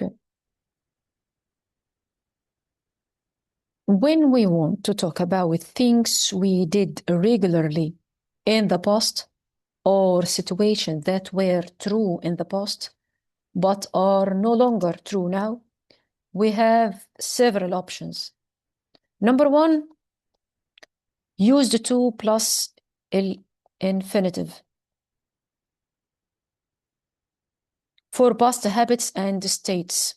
Okay. When we want to talk about things we did regularly in the past or situations that were true in the past but are no longer true now, we have several options. Number one, use the to plus infinitive for past habits and states.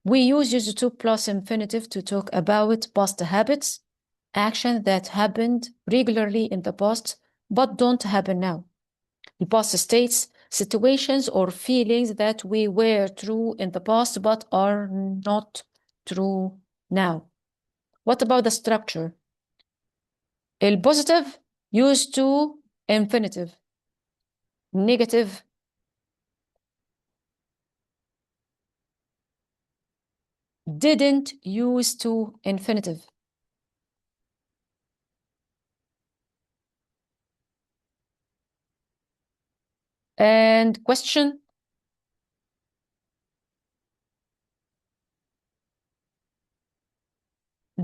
We use the to plus infinitive to talk about past habits, actions that happened regularly in the past but don't happen now. The past states, situations or feelings that we were true in the past but are not true now. What about the structure? El positive used to infinitive. Negative didn't use to infinitive. And question?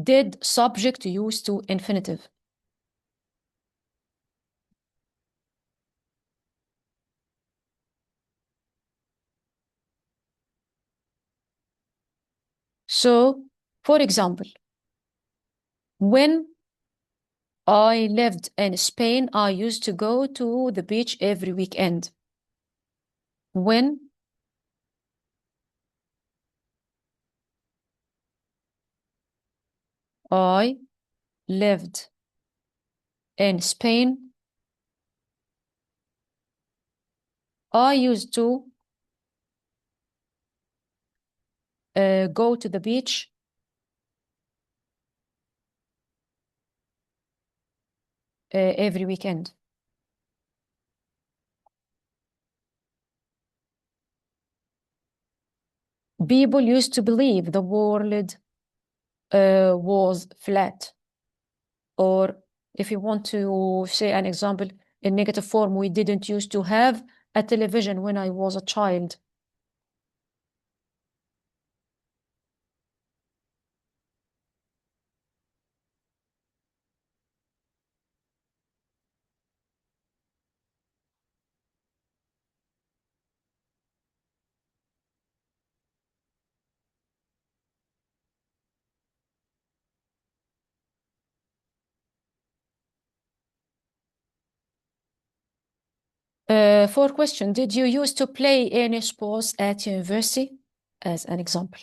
Did subject use to infinitive? So, for example, when I lived in Spain, I used to go to the beach every weekend. When I lived in Spain, I used to go to the beach every weekend. People used to believe the world was flat. Or if you want to say an example in negative form, we didn't used to have a television when I was a child. For question, did you used to play any sports at university? As an example.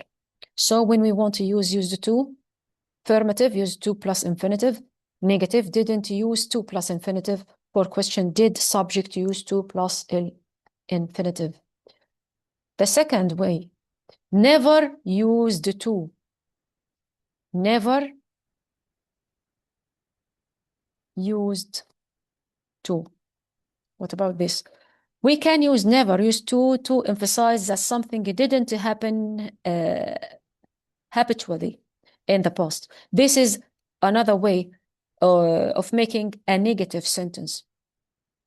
So when we want to use the to, affirmative, use to plus infinitive. Negative, didn't use to plus infinitive. For question, did subject use to plus infinitive. The second way, never use the to. Never used to. What about this? We can use never, use to emphasize that something didn't happen habitually in the past. This is another way of making a negative sentence.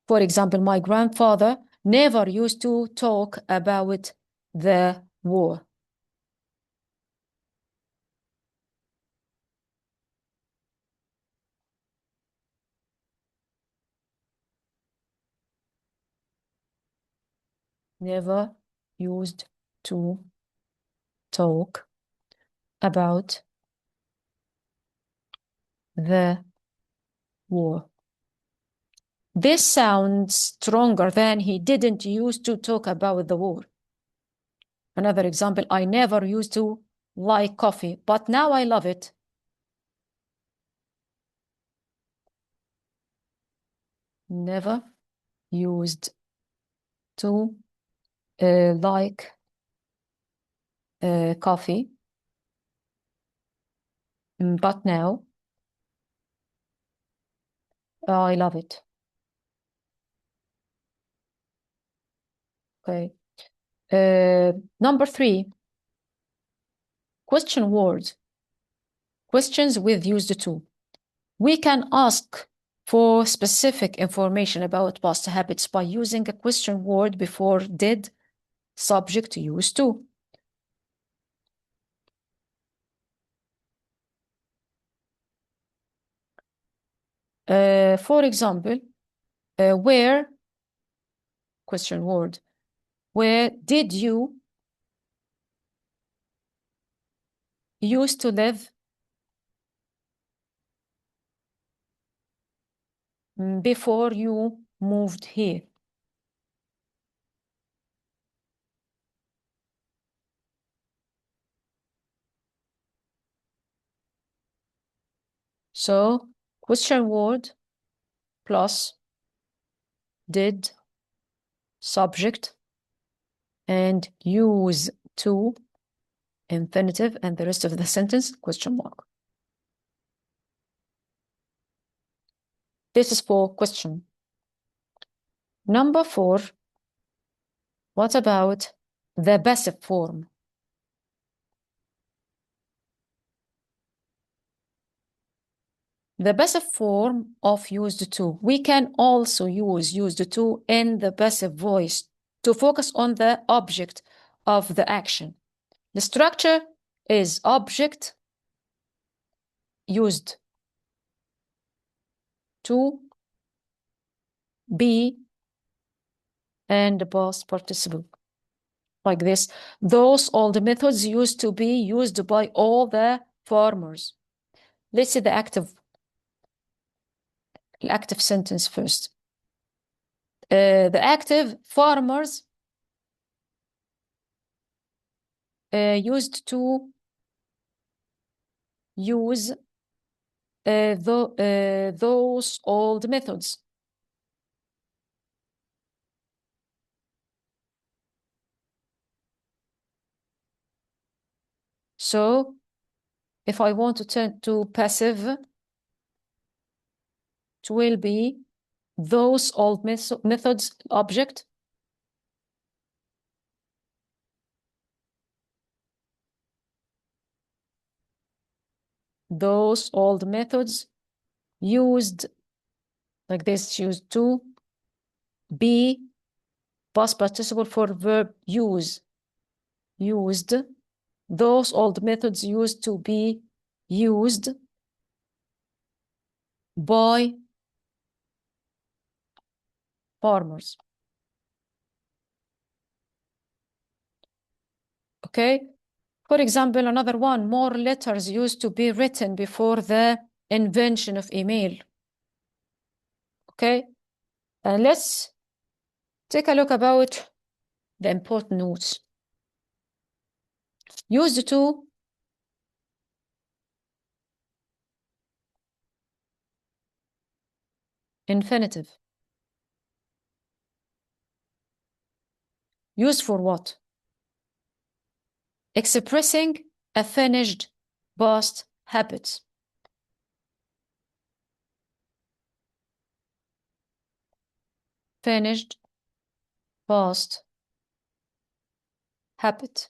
For example, my grandfather never used to talk about the war. Never used to talk about the war. This sounds stronger than he didn't used to talk about the war. Another example, I never used to like coffee, but now I love it. Never used to like coffee, but now I love it. Okay. Number 3, question words. Questions with used to. We can ask for specific information about past habits by using a question word before did, subject, used to. For example, where, question word, where did you used to live before you moved here? So question word plus did, subject, and use to, infinitive, and the rest of the sentence, question mark. This is for question. Number 4, what about the passive form? The passive form of used to. We can also use used to in the passive voice to focus on the object of the action. The structure is object, used to, be, and the past participle. Like this. Those old methods used to be used by all the farmers. Let's see the active sentence first. The active farmers used to use those old methods. So if I want to turn to passive, it will be those old methods object, those old methods used, like this, used to be, past participle for verb use, used, those old methods used to be used by farmers. Okay, for example, another one, more letters used to be written before the invention of email. Okay, and let's take a look about the important notes. Used to, infinitive. Used for what? Expressing a finished past habit. Finished past habit.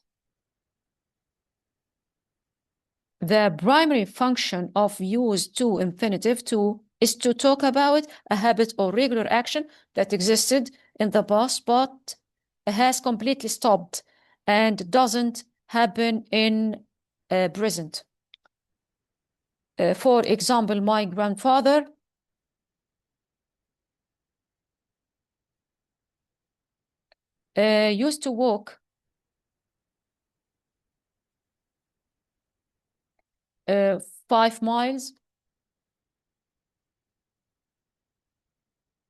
The primary function of use to infinitive to is to talk about a habit or regular action that existed in the past but has completely stopped and doesn't happen in present. For example, my grandfather used to walk 5 miles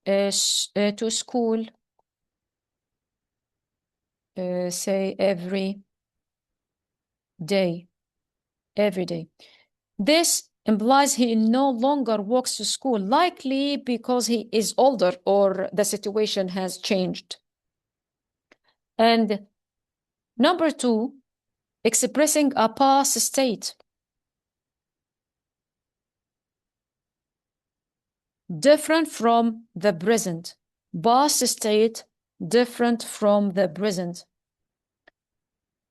to school, say every day. This implies he no longer walks to school, likely because he is older or the situation has changed. And number 2, expressing a past state. Different from the present. Past state different from the present.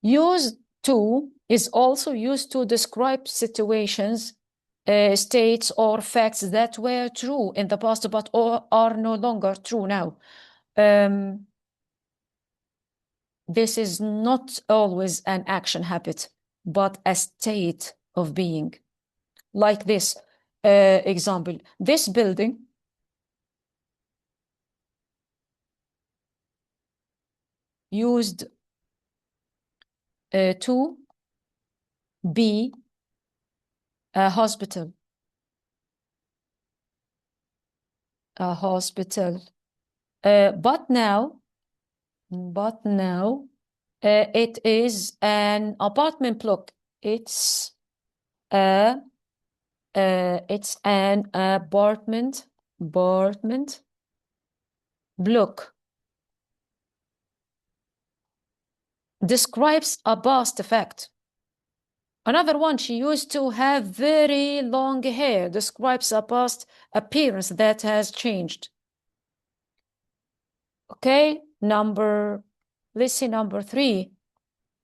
Used to is also used to describe situations, states, or facts that were true in the past but are no longer true now. This is not always an action habit, but a state of being. Like this, example, this building used to be a hospital. But now it is an apartment block. It's an apartment block. Describes a past fact. Another one, she used to have very long hair. Describes a past appearance that has changed. Okay, let's see number 3.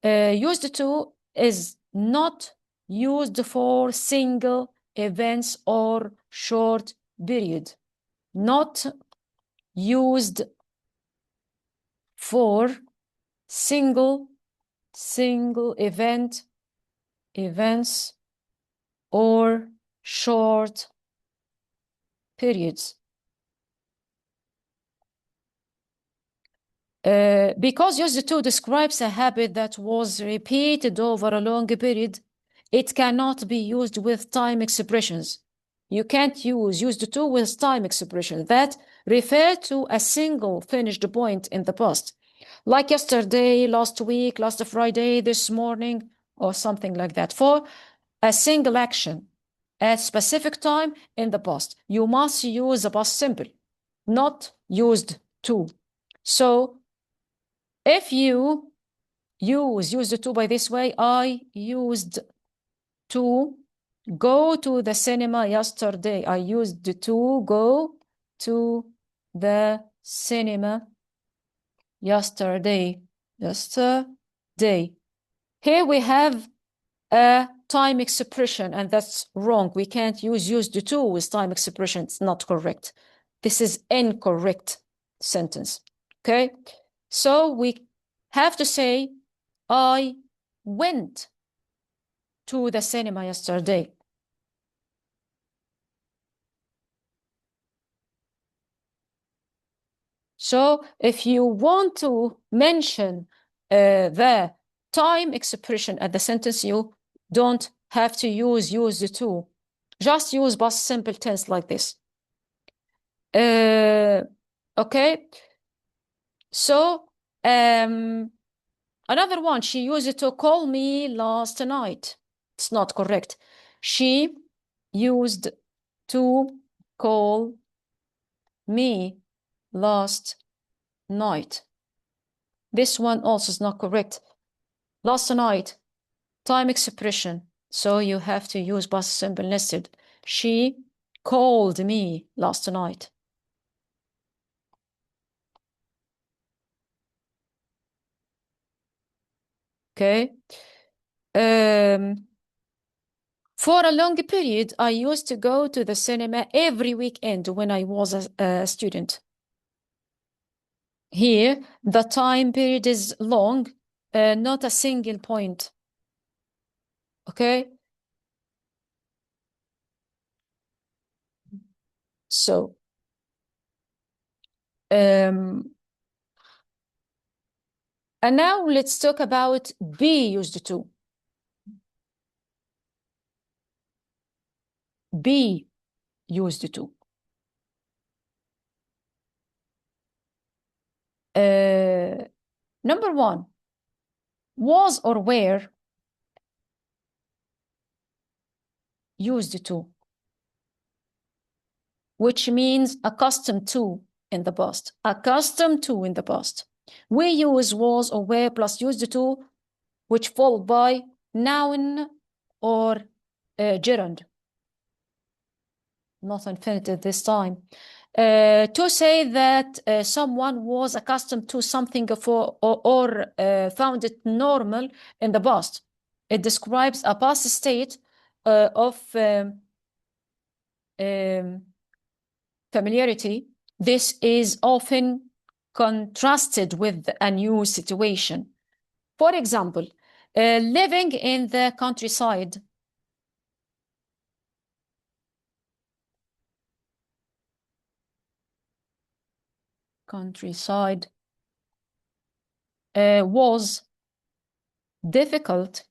Used to is not used for single events or short period. Not used for single events or short periods. Because used to describes a habit that was repeated over a long period, it cannot be used with time expressions. You can't use used to with time expressions that refer to a single finished point in the past, like yesterday, last week, last Friday, this morning, or something like that. For a single action at specific time in the past, you must use the past simple, not used to. So if you used to by this way, I used to go to the cinema yesterday. I used to go to the cinema yesterday. Here we have a time expression, and that's wrong. We can't use used to with time expression. It's not correct. This is incorrect sentence. Okay? So we have to say, I went to the cinema yesterday. So if you want to mention the time expression at the sentence, you don't have to use used to. Just use past simple tense like this. Okay. So another one, she used to call me last night. It's not correct. She used to call me last night. This one also is not correct. Last night, time expression. So you have to use past simple nested. She called me last night. Okay. For a long period, I used to go to the cinema every weekend when I was a student. Here, the time period is long, not a single point. Okay? So, and now let's talk about be used to. Be used to. Number 1, was or were used to, which means accustomed to in the past. Accustomed to in the past. We use was or were plus used to, which followed by noun or gerund. Not infinitive this time. To say that someone was accustomed to something or found it normal in the past. It describes a past state of familiarity. This is often contrasted with a new situation. For example, living in the countryside. countryside was difficult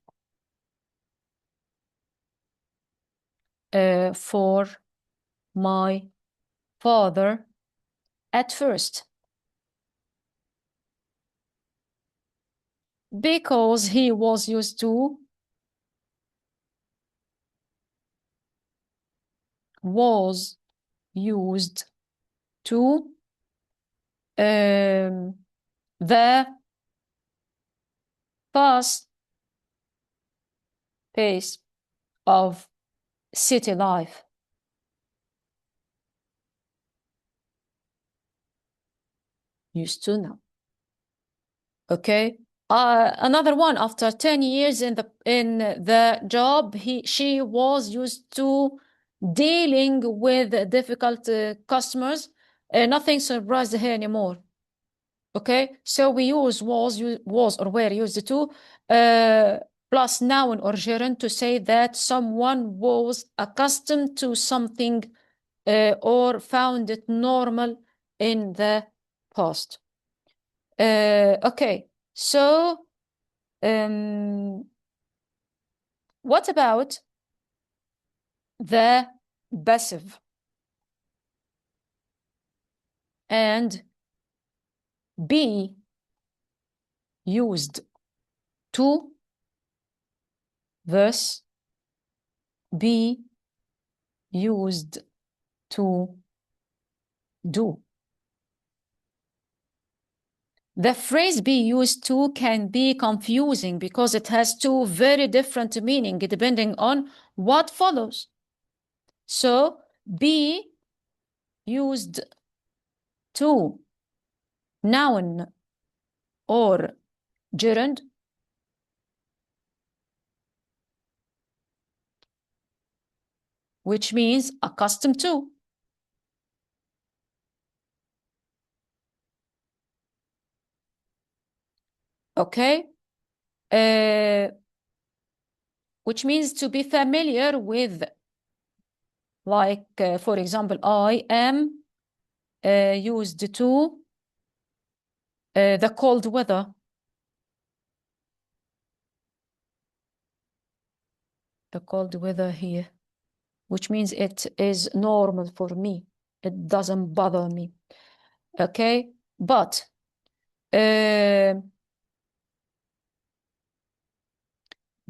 for my father at first, because he was used to the fast pace of city life. Used to now. Okay. Another one, after 10 years in the job, she was used to dealing with difficult customers. Nothing surprised her anymore. Okay, so we use was or were used to plus noun or gerund to say that someone was accustomed to something or found it normal in the past. Okay, so what about the passive and be used to versus be used to do? The phrase be used to can be confusing because it has two very different meanings depending on what follows. So, be used to noun or gerund which means accustomed to. Okay? Which means to be familiar with. Like, for example, I am used to the cold weather. The cold weather here, which means it is normal for me. It doesn't bother me. Okay? But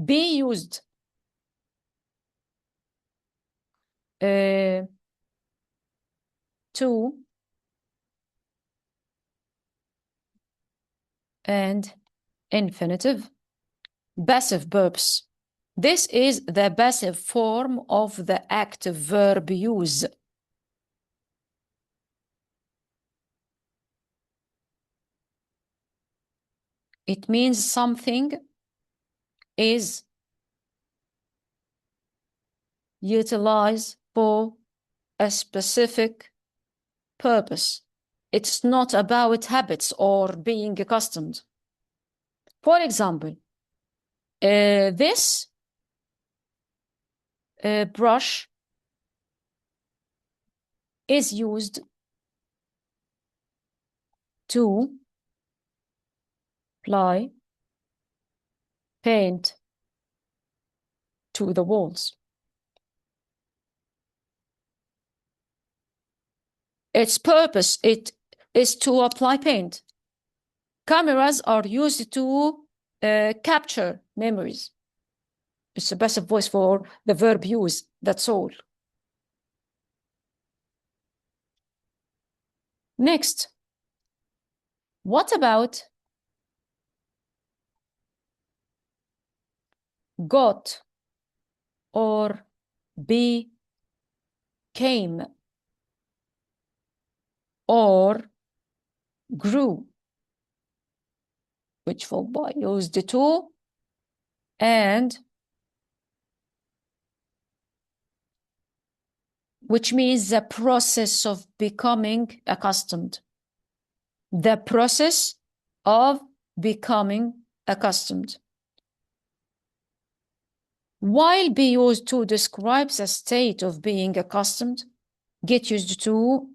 be used to and infinitive passive verbs. This is the passive form of the active verb use. It means something is utilized for a specific purpose. It's not about habits or being accustomed. For example, this brush is used to apply paint to the walls. Its purpose is to apply paint. Cameras are used to capture memories. It's a passive voice for the verb use, that's all. Next, what about got or became or grew, which followed by used to and which means the process of becoming accustomed. The process of becoming accustomed. While be used to describes a state of being accustomed, get used to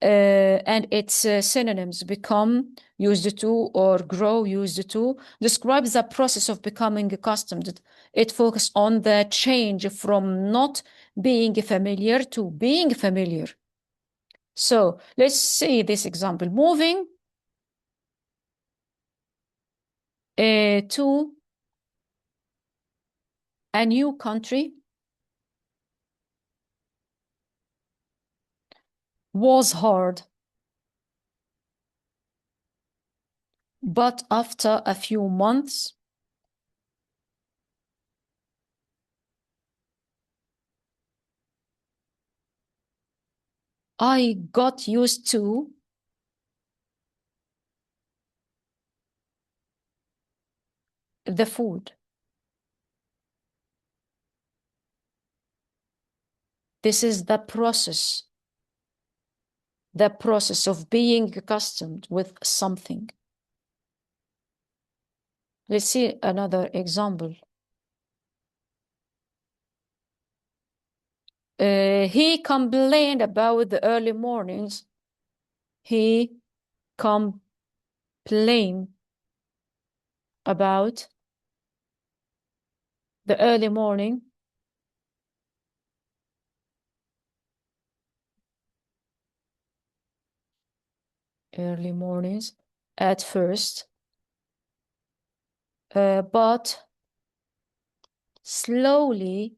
and its synonyms: become, used to, or grow, used to, describes the process of becoming accustomed. It focuses on the change from not being familiar to being familiar. So let's see this example. Moving to a new country was hard. But after a few months, I got used to the food. This is the process of being accustomed with something. Let's see another example. He complained about the early mornings. He complained about the early morning. Early mornings at first, but slowly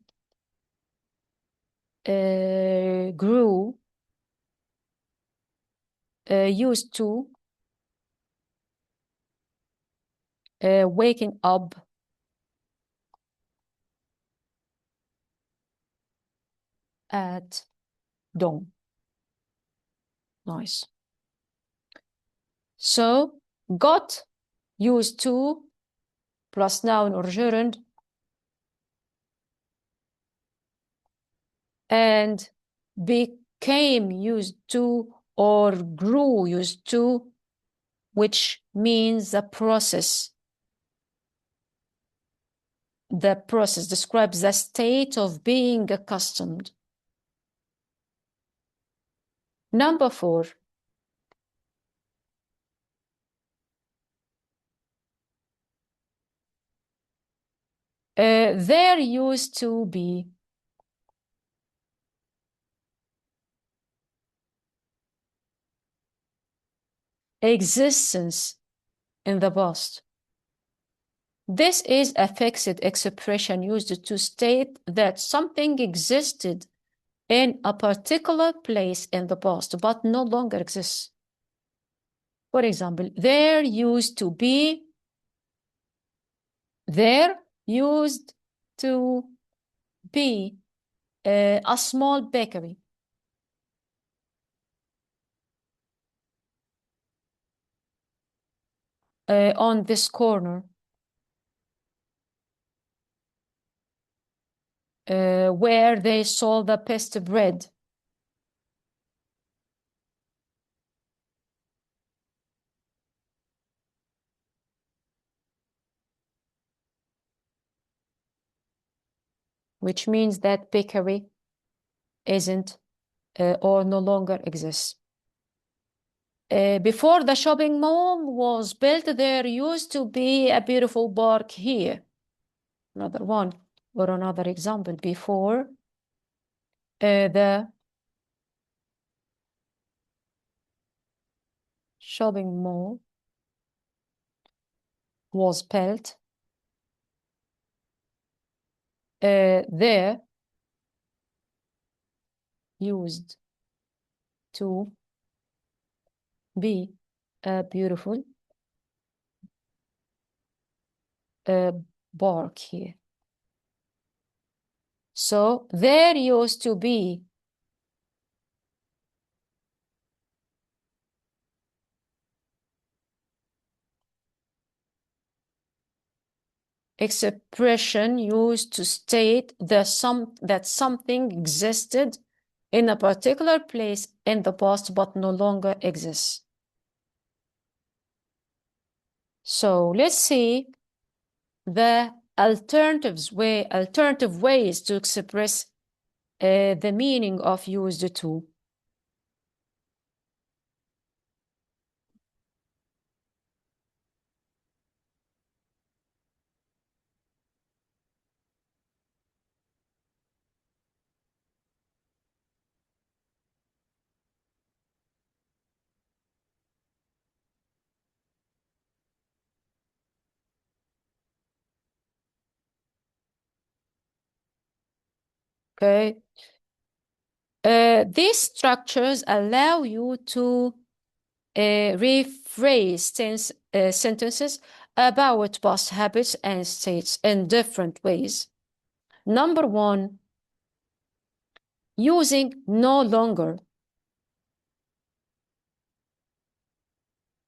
grew used to waking up at dawn. Nice. So got used to plus noun or gerund and became used to or grew used to, which means the process. The process describes the state of being accustomed. Number 4. There used to be. Existence in the past. This is a fixed expression used to state that something existed in a particular place in the past, but no longer exists. For example, there used to be a small bakery. On this corner, where they sold the best bread. Which means that bakery isn't or no longer exists. Before the shopping mall was built, there used to be a beautiful park here. Another one, or another example. Before the shopping mall was built, there used to be a beautiful park here. So there used to be expression used to state that something existed in a particular place in the past but no longer exists. So let's see the alternative ways to express the meaning of used to. Okay. These structures allow you to rephrase sentences about past habits and states in different ways. Number one, using no longer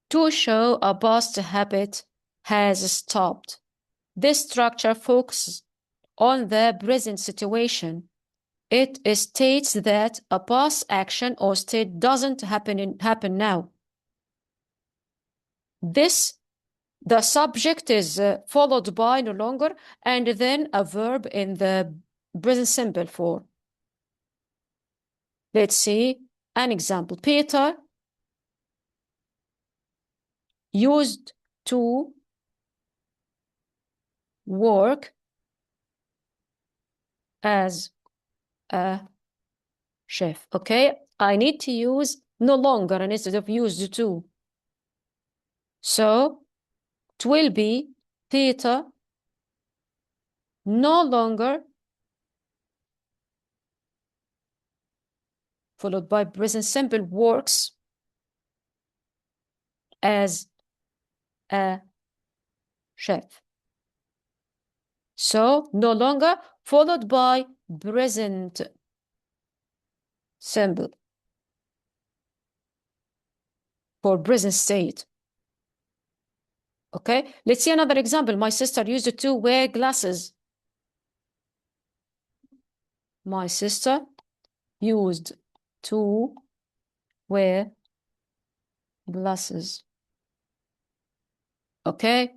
to show a past habit has stopped. This structure focuses on the present situation. It states that a past action or state doesn't happen now. The subject is followed by no longer and then a verb in the present simple form. Let's see an example. Peter used to work as a chef. Okay, I need to use no longer instead of used to. So it will be Peter no longer followed by present simple works as a chef. So no longer followed by present simple for present state. Okay, let's see another example. My sister used to wear glasses. My sister used to wear glasses. Okay,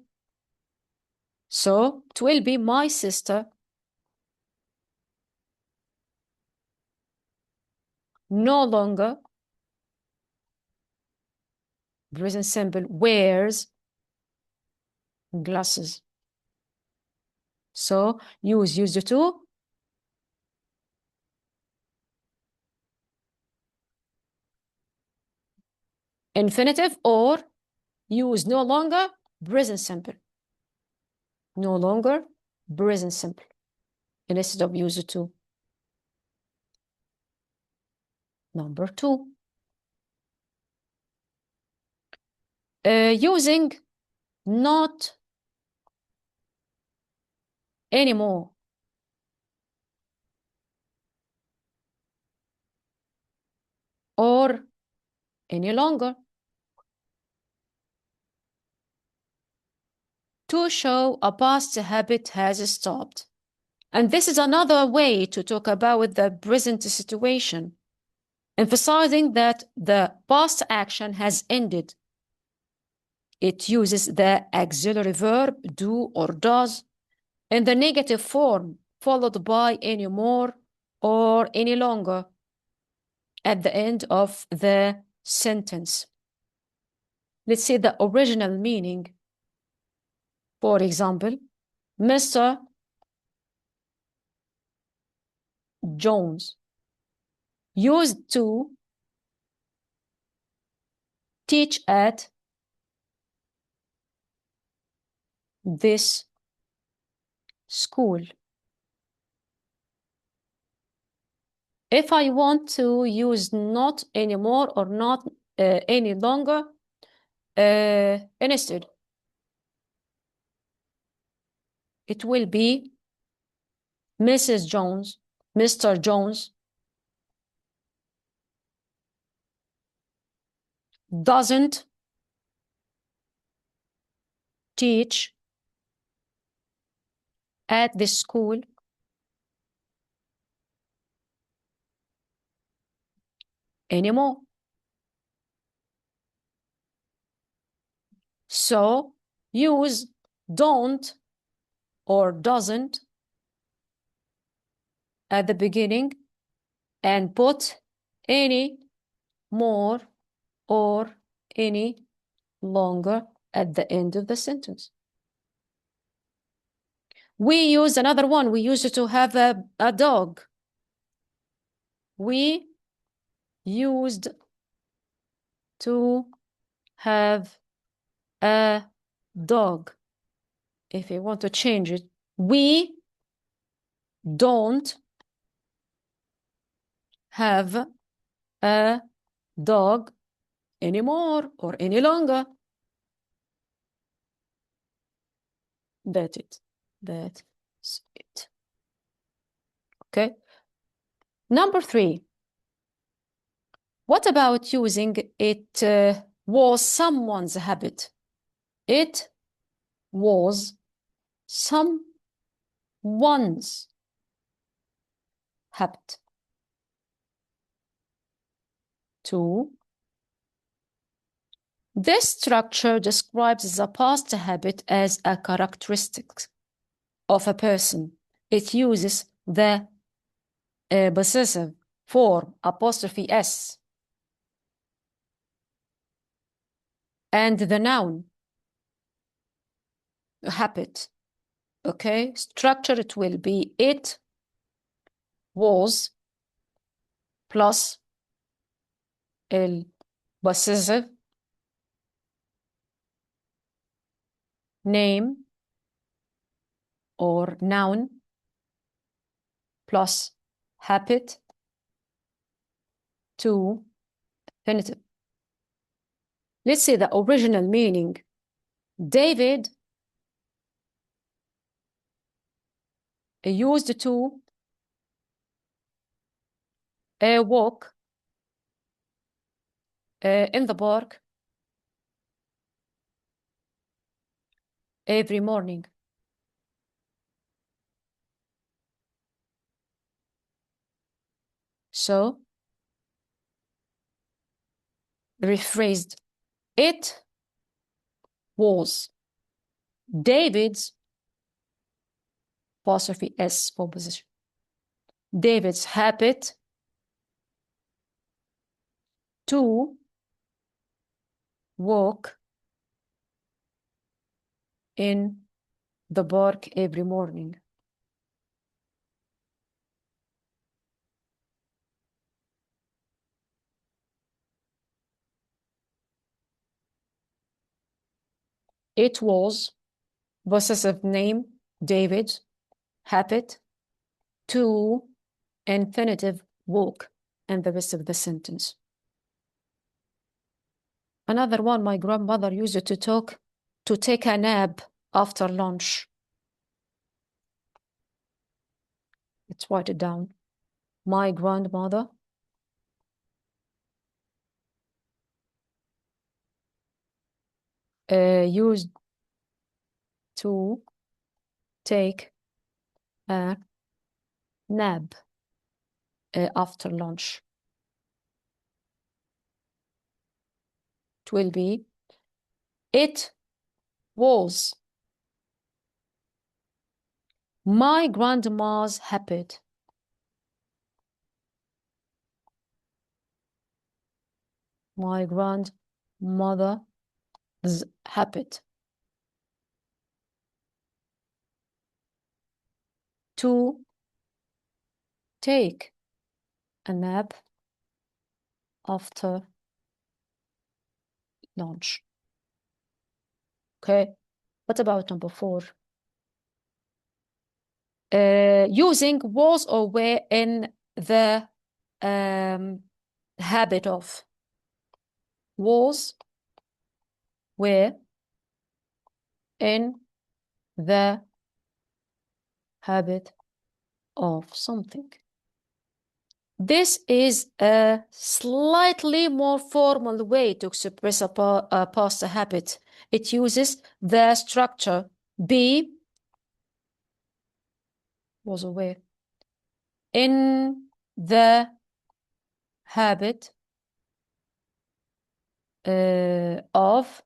so it will be my sister no longer present simple wears glasses. So use used to infinitive or use no longer present simple. No longer present simple instead of used to. Number two, using not anymore or any longer to show a past habit has stopped. And this is another way to talk about the present situation, emphasizing that the past action has ended. It uses the auxiliary verb do or does in the negative form, followed by any more or any longer at the end of the sentence. Let's see the original meaning. For example, Mr. Jones used to teach at this school. If I want to use not anymore or not any longer, instead, it will be Mrs. Jones, Mr. Jones doesn't teach at this school anymore. So use don't or doesn't at the beginning and put any more or any longer at the end of the sentence. We use another one. We used to have a dog. We used to have a dog. If you want to change it, we don't have a dog anymore or any longer. That's it. That's it. Okay. Number 3. What about using it was someone's habit? It was someone's habit. 2. This structure describes the past habit as a characteristic of a person. It uses the possessive form apostrophe S and the noun habit. Okay, structure it will be it was plus el possessive name or noun plus habit to infinitive. Let's see the original meaning. David used to walk in the park every morning. So, rephrased, it was David's apostrophe S for position. David's habit to walk in the park every morning. It was possessive name, David, habit, to infinitive walk, and the rest of the sentence. Another one, my grandmother used it to take a nap after lunch. Let's write it down. My grandmother used to take a nap after lunch. It will be, it was my grandma's habit. My grandmother's habit to take a nap after lunch. Okay, what about number 4? Using was or were in the habit of. Was, were in the habit of something. This is a slightly more formal way to express a past habit. It uses the structure be, was aware, in the habit of,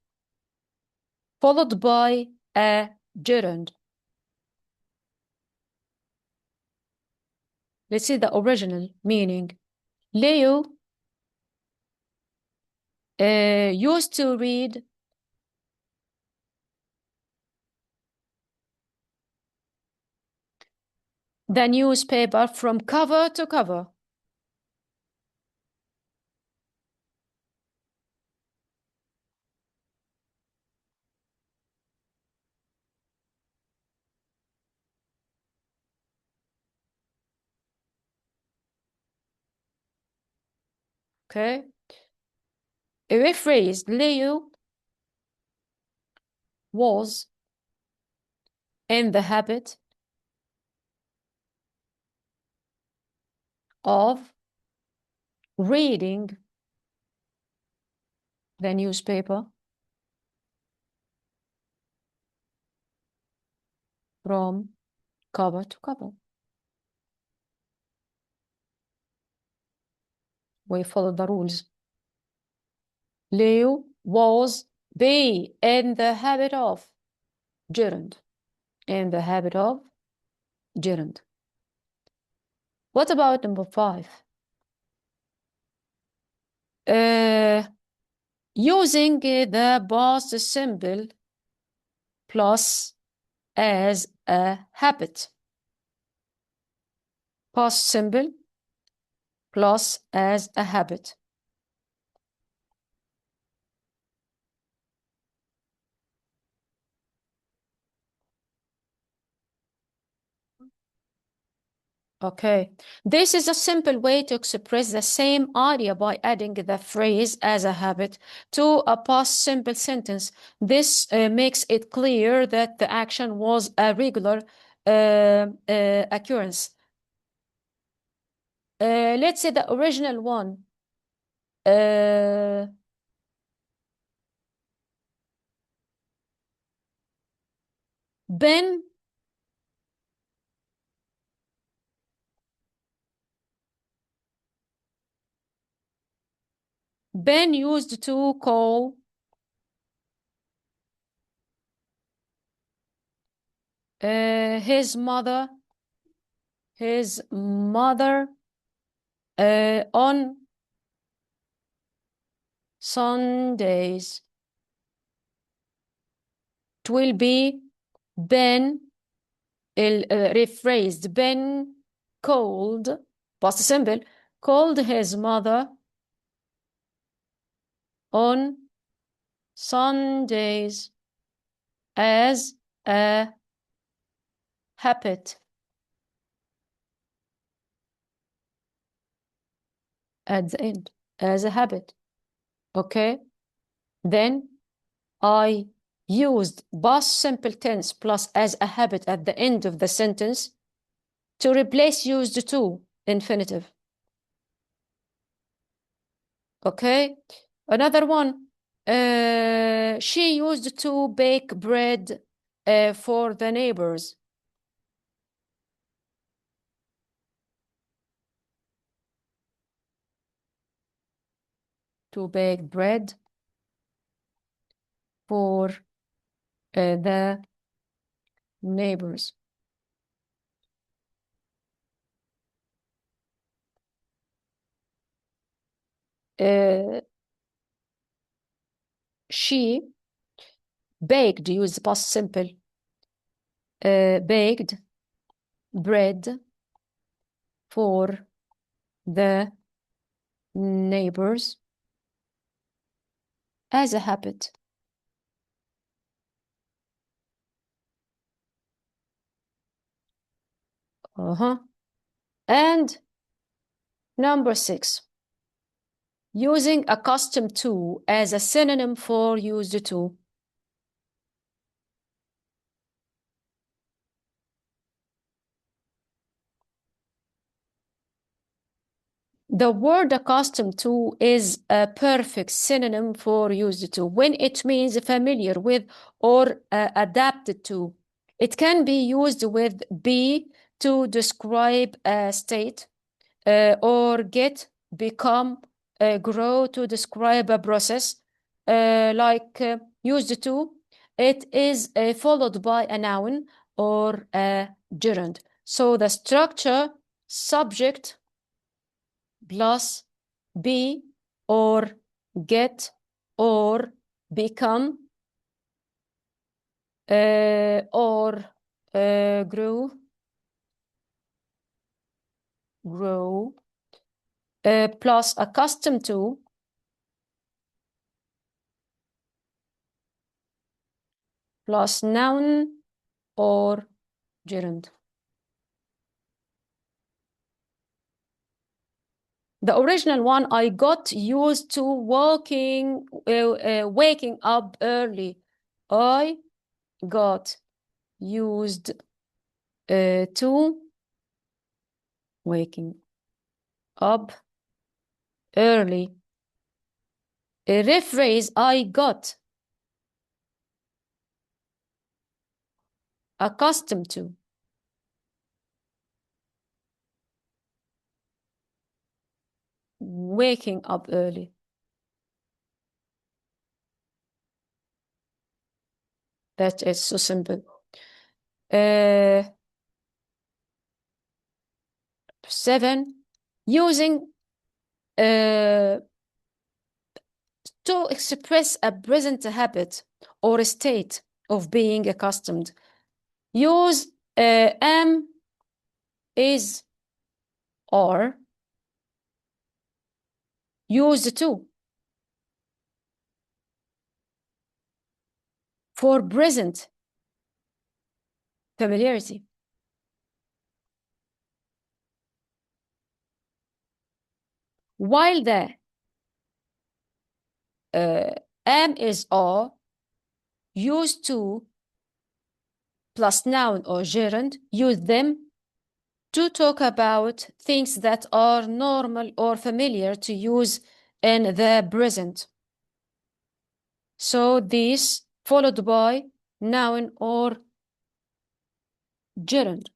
followed by a gerund. Let's see the original meaning. Leo used to read the newspaper from cover to cover. Okay. A rephrase, Leo was in the habit of reading the newspaper from cover to cover. We follow the rules. Leo was in the habit of gerund. In the habit of gerund. What about number 5? Using the past simple plus as a habit. Past simple plus as a habit. Okay, this is a simple way to express the same idea by adding the phrase as a habit to a past simple sentence. This makes it clear that the action was a regular occurrence. Let's say the original one. Ben used to call his mother on Sundays. It will be Ben rephrased. Ben called, past simple, called his mother on Sundays as a habit. At the end, as a habit. Okay? Then I used past simple tense plus as a habit at the end of the sentence to replace used to infinitive. Okay? Another one. She used to bake bread for the neighbors. To bake bread for the neighbors. She baked, use past simple, baked bread for the neighbors as a habit. And number 6, using accustomed to as a synonym for used to. The word accustomed to is a perfect synonym for used to when it means familiar with or adapted to. It can be used with be to describe a state or get, become, grow to describe a process like used to. It is followed by a noun or a gerund. So the structure subject plus be or get or become or grow plus accustomed to plus noun or gerund. The original one, I got used to waking up early. I got used to waking up early. A rephrase, I got accustomed to. Waking up early. That is so simple. 7, using to express a present habit or a state of being accustomed. Use am, is, are. Use to for present familiarity. While the am, is, are, used to plus noun or gerund, use them to talk about things that are normal or familiar to use in the present. So this followed by noun or gerund.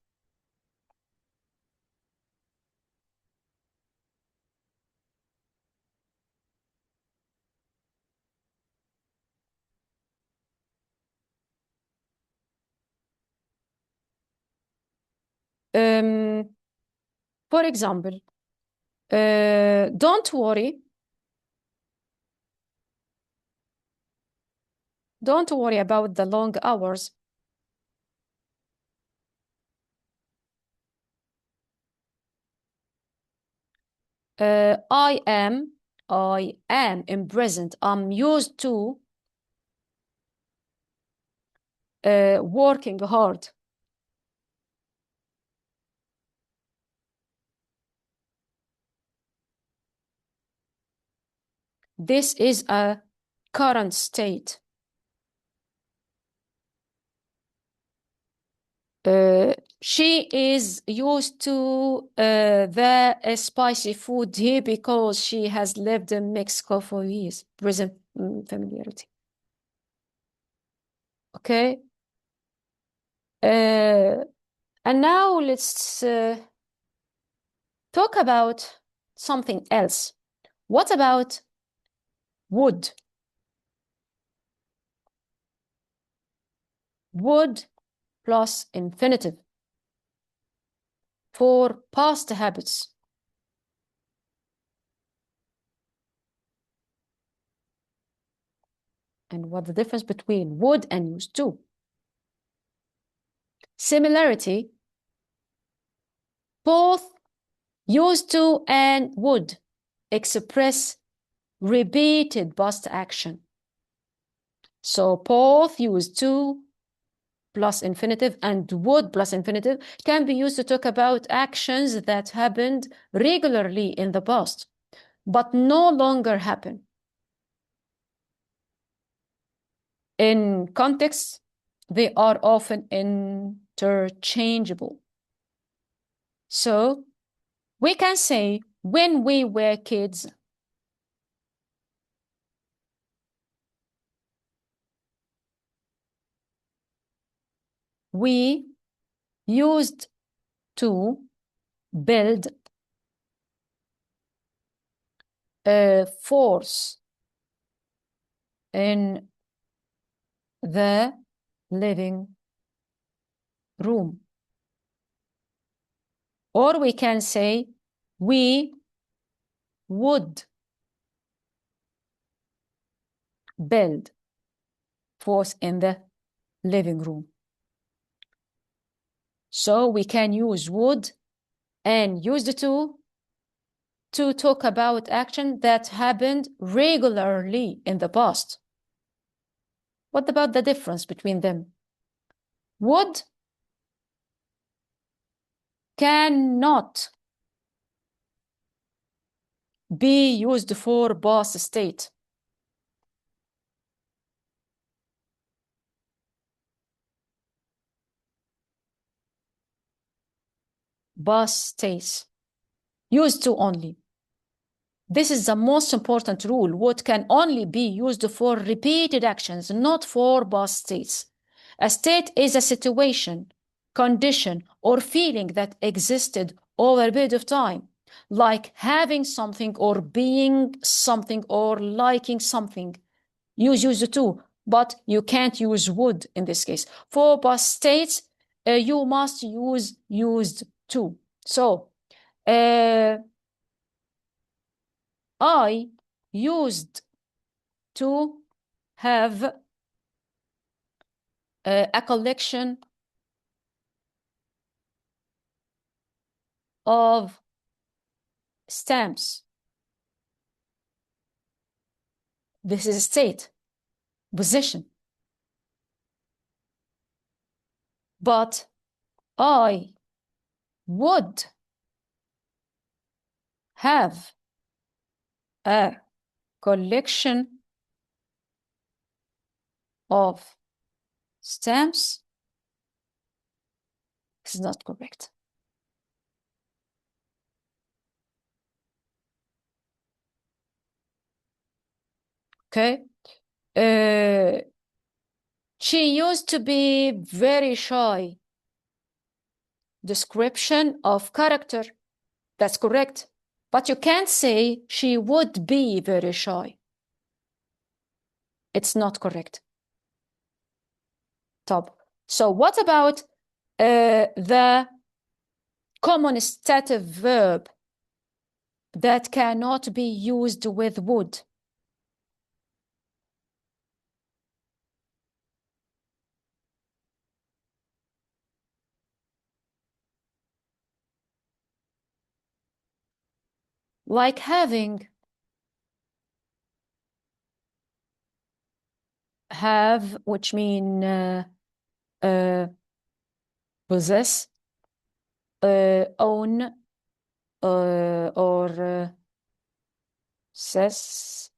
For example, don't worry. Don't worry about the long hours. I am in present. I'm used to working hard. This is a current state. She is used to the spicy food here because she has lived in Mexico for years. Present familiarity. Okay. And now let's talk about something else. What about would? Would plus infinitive for past habits. And what's the difference between would and used to? Similarity, both used to and would express repeated past action. So both used to plus infinitive and would plus infinitive can be used to talk about actions that happened regularly in the past, but no longer happen. In context, they are often interchangeable. So we can say when we were kids, we used to build a force in the living room. Or we can say we would build force in the living room. So we can use would and use the to talk about action that happened regularly in the past. What about the difference between them? Would cannot be used for past state? Past states. Used to only. This is the most important rule. What can only be used for repeated actions, not for past states. A state is a situation, condition, or feeling that existed over a period of time, like having something or being something or liking something. Use used to, but you can't use would in this case. For past states, you must use used to. So, I used to have a collection of stamps. This is a state, position. But I would have a collection of stamps. This is not correct. Okay. She used to be very shy. Description of character. That's correct. But you can't say she would be very shy. It's not correct. Top. So what about the common stative verb that cannot be used with would? Like having, have, which mean possess, own, or says,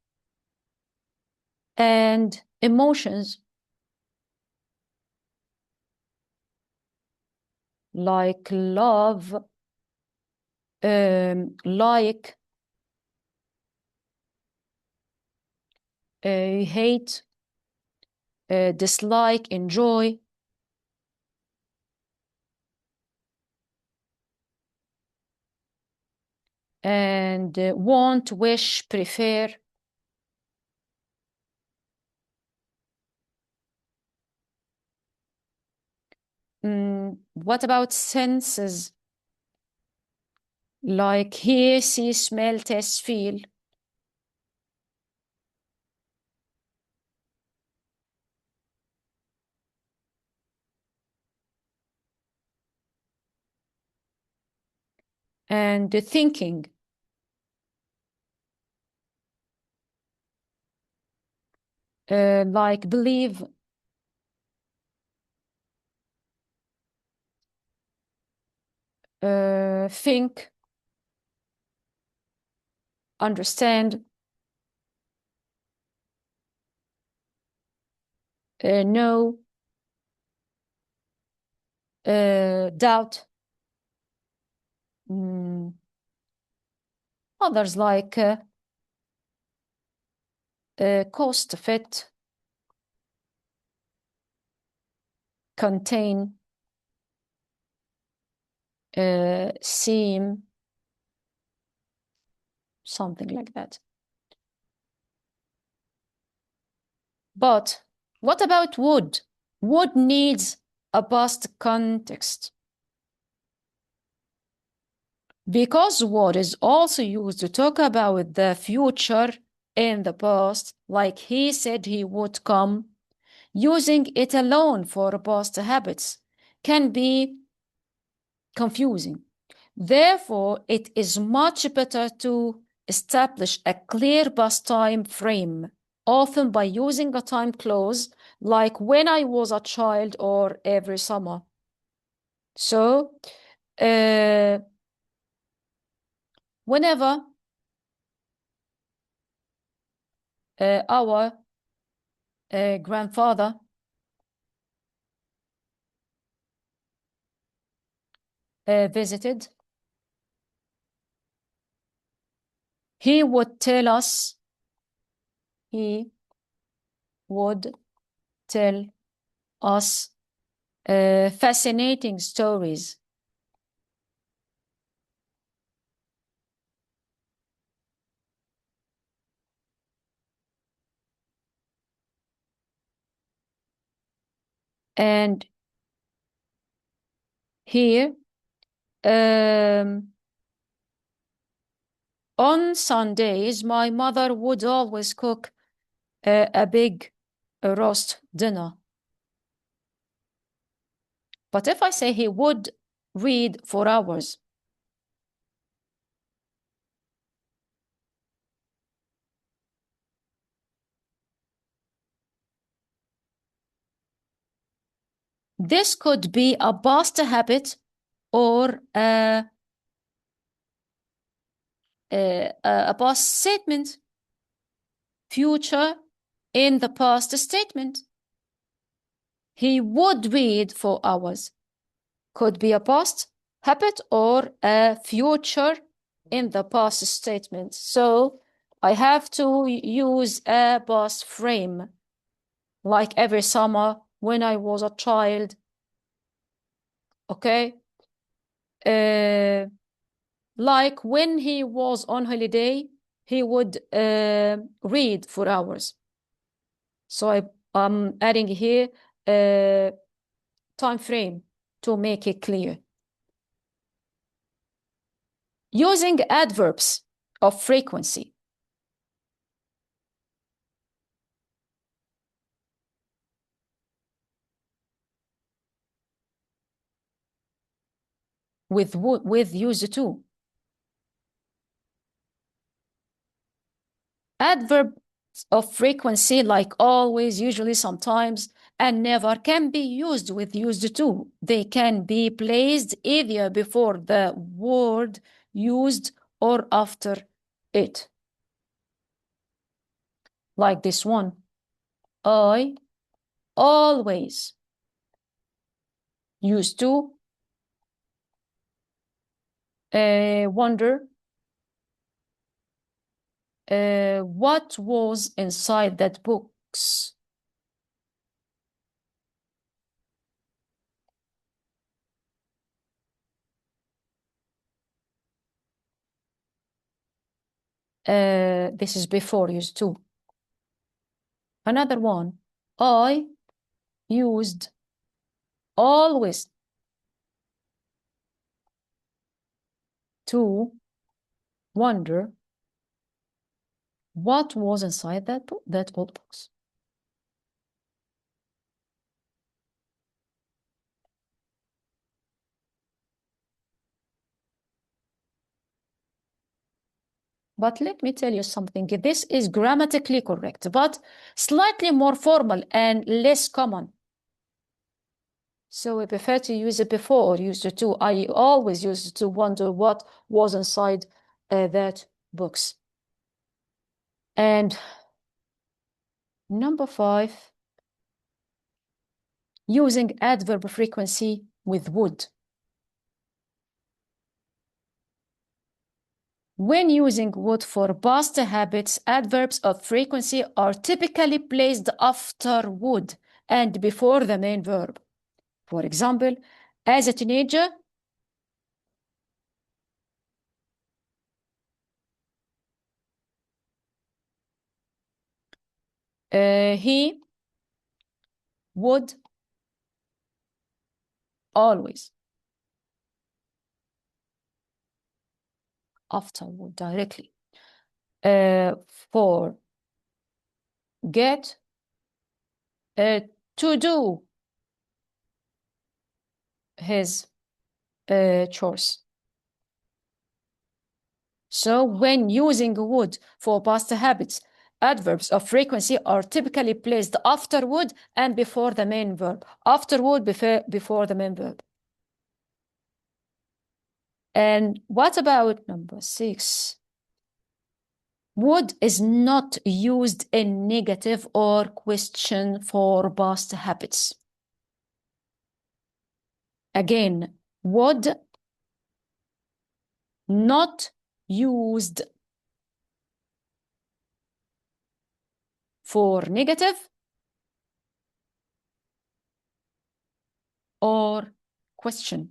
and emotions like love, like, hate, dislike, enjoy. And want, wish, prefer. What about senses? Like hear, see, smell, taste, feel. And thinking. Like believe, think, understand, know, doubt. Others like cost, fit, contain, seem, something like that. But what about would? Would needs a past context. Because would is also used to talk about the future in the past, like he said he would come. Using it alone for past habits can be confusing. Therefore, it is much better to establish a clear past time frame, often by using a time clause like when I was a child or every summer. So, whenever our grandfather visited, he would tell us, fascinating stories. And here, on Sundays, my mother would always cook a big roast dinner. But if I say he would read for hours, this could be a past habit or a past statement, future in the past statement. He would read for hours. Could be a past habit or a future in the past statement. So I have to use a past frame, like every summer when I was a child. Okay? Like when he was on holiday, he would read for hours. So I'm adding here a time frame to make it clear. Using adverbs of frequency. With used to. Adverbs of frequency like always, usually, sometimes, and never can be used with used to. They can be placed either before the word used or after it. Like this one. I always used to wonder what was inside that box. This is before used to. Another one. I used always to wonder what was inside that old box. But let me tell you something. This is grammatically correct, but slightly more formal and less common. So we prefer to use it before or use it to. I always used to wonder what was inside that box. And number 5, using adverb frequency with would. When using would for past habits, adverbs of frequency are typically placed after would and before the main verb. For example, as a teenager, he would always, after would directly, forget to do his chores. So when using would for past habits, adverbs of frequency are typically placed after would and before the main verb. After would, before the main verb. And what about number 6? Would is not used in negative or question for past habits. Again, would not used for negative or question.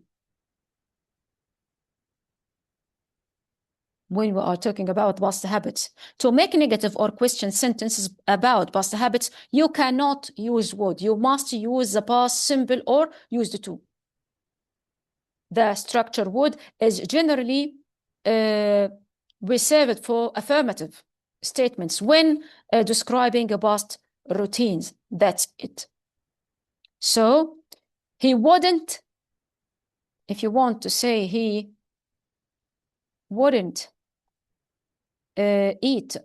When we are talking about past habits, to make negative or question sentences about past habits, you cannot use would. You must use the past simple or use the to. The structure would is generally reserved for affirmative statements when describing past routines. That's it. So he wouldn't, if you want to say he wouldn't eat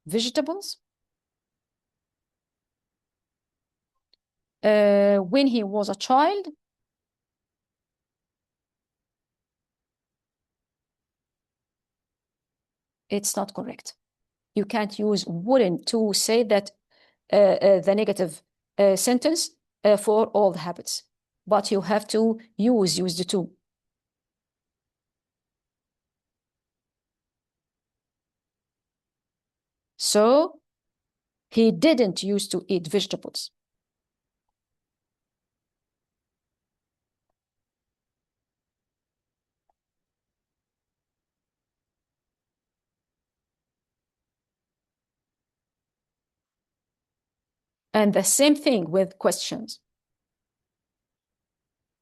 vegetables when he was a child, it's not correct. You can't use wouldn't to say that the negative sentence for all the habits, but you have to use the to. So he didn't used to eat vegetables. And the same thing with questions.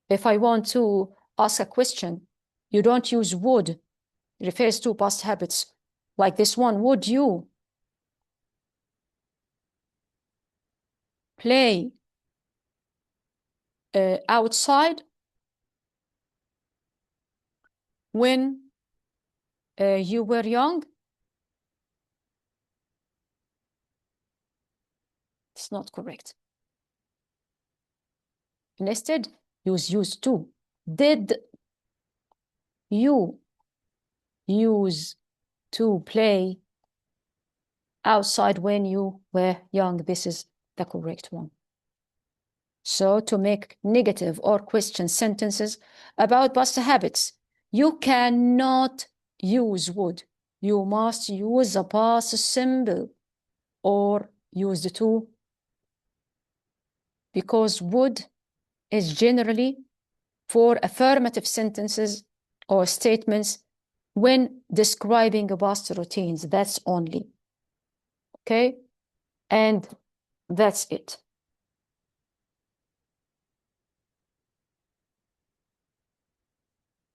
If I want to ask a question, you don't use would. It refers to past habits. Like this one, would you play outside when you were young? It's not correct. Instead, use used to. Did you use to play outside when you were young? This is the correct one. So to make negative or question sentences about past habits, you cannot use would. You must use the past simple or use the to, because would is generally for affirmative sentences or statements when describing past routines. That's only. Okay? And that's it.